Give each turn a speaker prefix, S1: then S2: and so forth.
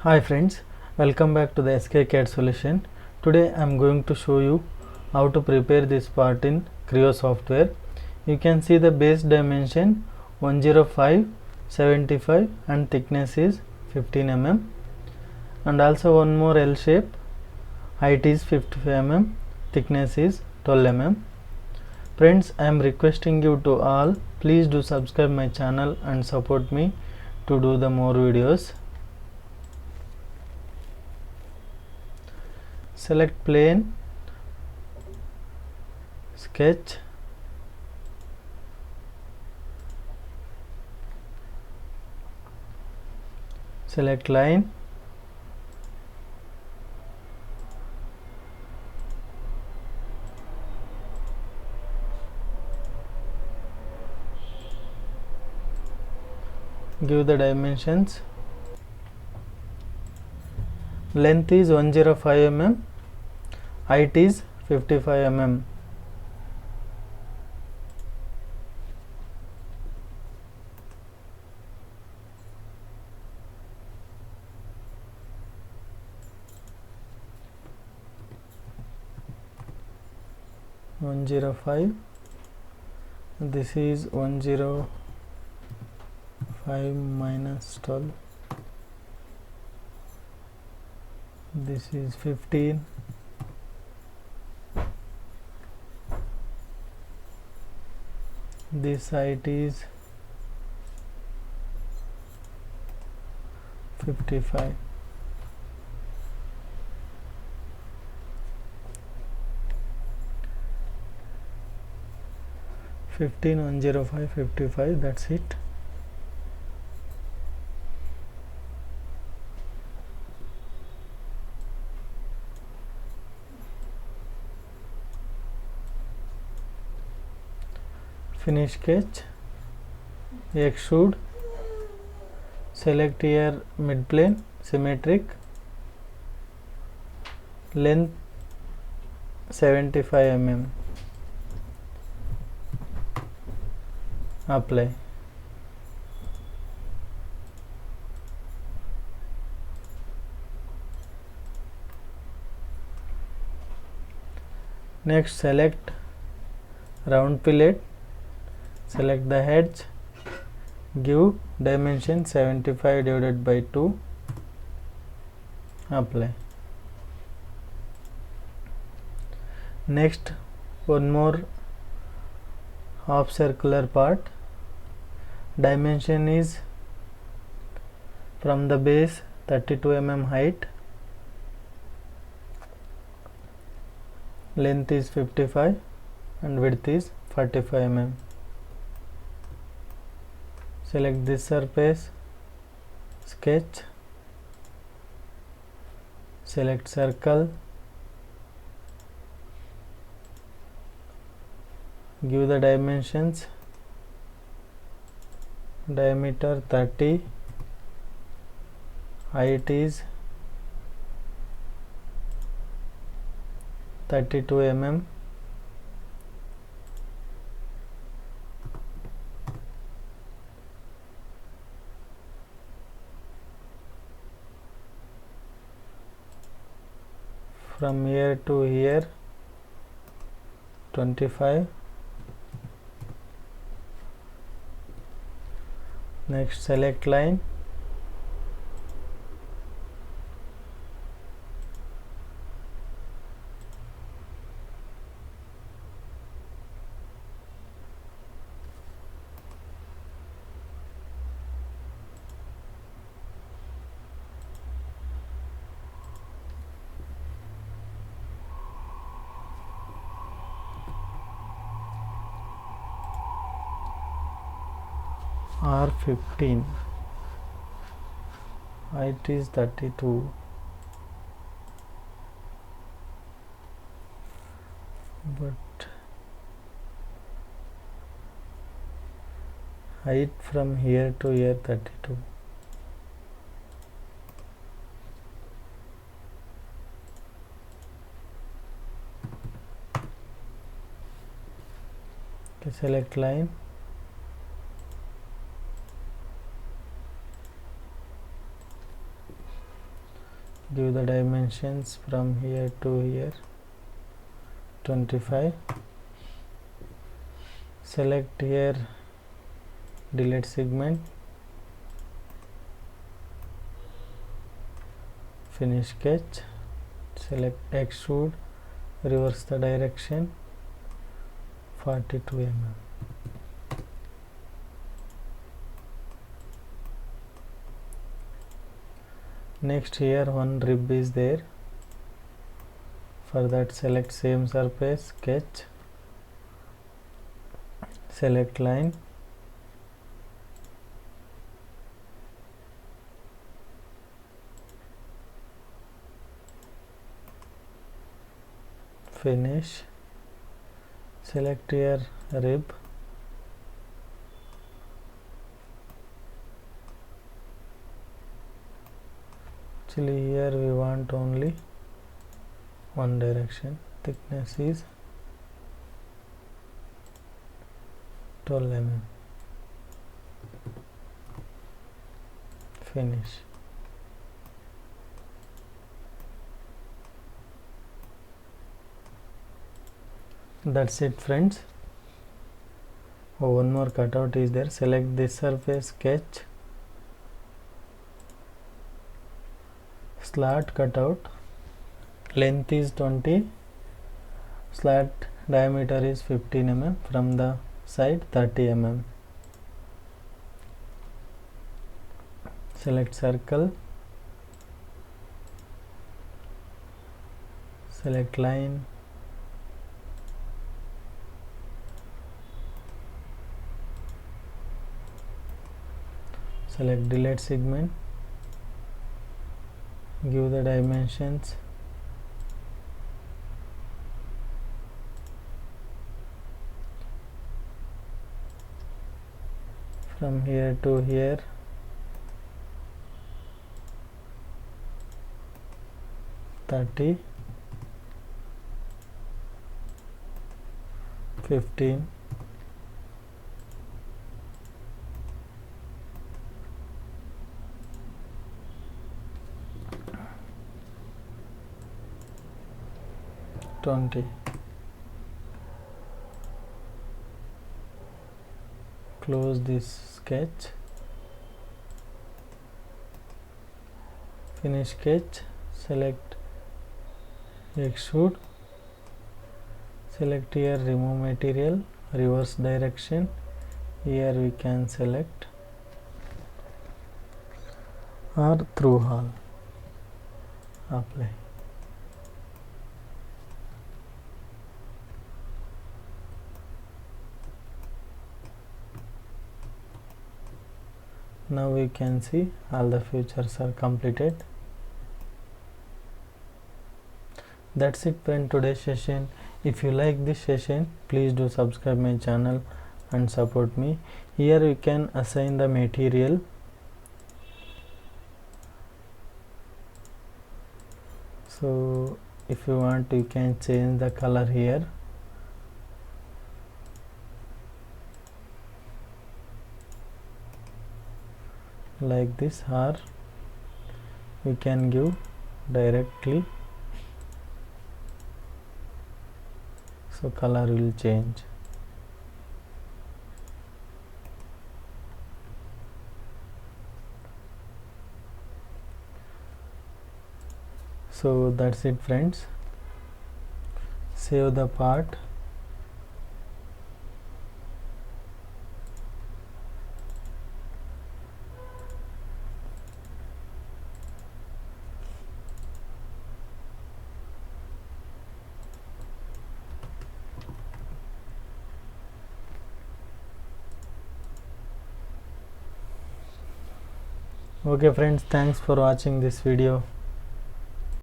S1: Hi friends, welcome back to the SKCAD solution. Today I am going to show you how to prepare this part in CREO software. You can see the base dimension 105, 75 and thickness is 15 mm, and also one more L shape, height is 55 mm, thickness is 12 mm. Friends, I am requesting you to all, please do subscribe my channel and support me to do the more videos. Select plane, sketch, select line, give the dimensions. Length is 105 mm, height is 55 mm. This is 105 minus 12. This is 15. This height is 55. Fifteen 105 55. That's it. Finish sketch. Extrude. Select here mid plane, symmetric. Length 75 mm. Apply. Next, select round fillet, select the edge, give dimension 75 divided by 2, apply. Next, one more half circular part, dimension is from the base 32 mm height, length is 55 and width is 45 mm. Select this surface, sketch, select circle, give the dimensions, diameter 30, height is 32 mm, from here to here 25. Next, select line, R15, height is 32, but height from here to here 32. Okay, select line, give the dimensions from here to here 25. Select here delete segment, finish sketch, select extrude, reverse the direction 42 mm. Next here one rib is there. For that select same surface, sketch, select line, finish, select here rib, actually here we want only one direction, thickness is 12 mm, finish. That's it friends. One more cutout is there. Select this surface, sketch, slat cutout, length is 20, slat diameter is 15 mm, from the side 30 mm. Select circle, select line, select delete segment, give the dimensions from here to here 30, 15, 20. Close this sketch, finish sketch, select extrude, select here remove material, reverse direction, here we can select or through hole, apply. Now we can see all the features are completed. That's it friend, today's session. If you like this session, please do subscribe my channel and support me. Here we can assign the material. So if you want, you can change the color here. Like this, or we can give directly, so color will change. So that's it friends. Save the part. Okay friends, thanks for watching this video.